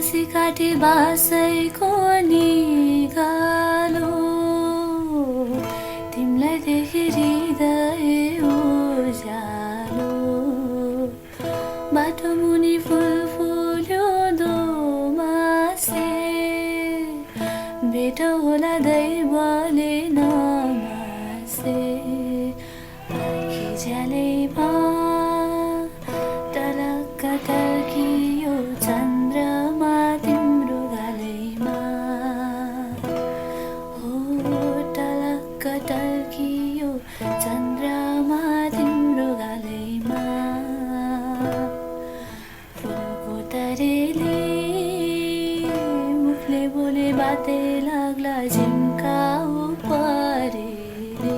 हाँसी काटे बासैको निगालो तिमीलाई देखे हृदय उज्यालो बाटो मुनि फुल फुल्यो दोमासे भेट होला दैवले नमासे आँखी झ्यालैमा टलक्क टल्कियो चन्द्रमा तिम्रो गालैमा हो टलक्क टल्कियो चन्द्रमा तिम्रो गालैमा फुलको तरेले मुखले बोले बातै लाग्ला झिम्काउ परेले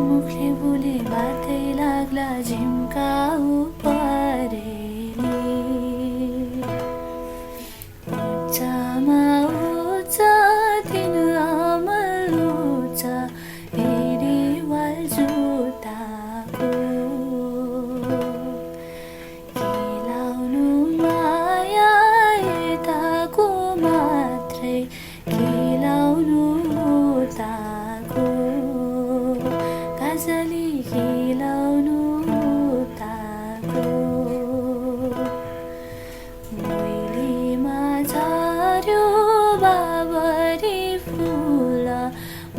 मुखले बोले बातै लाग्ला झिम्काउ परेले उच्चमा उच्च तिन अमल उच्च हेरी वाल जुत्ताको खेलाउनु माया यताको मात्रै खेलाउनु उताको गाजली खेलाउनु उताको मैलीमा झर्यो बाबरी फुल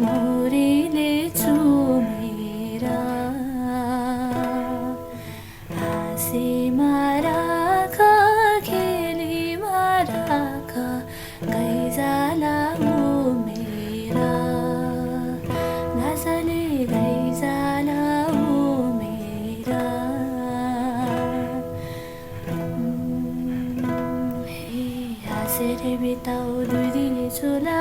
मोरीले चुमेर हाँसीमा राख खेलीमा राख गैजाला उमेर घाँसले गैजाला उमेर हे हाँसेर बिताउ दुई दिन चुला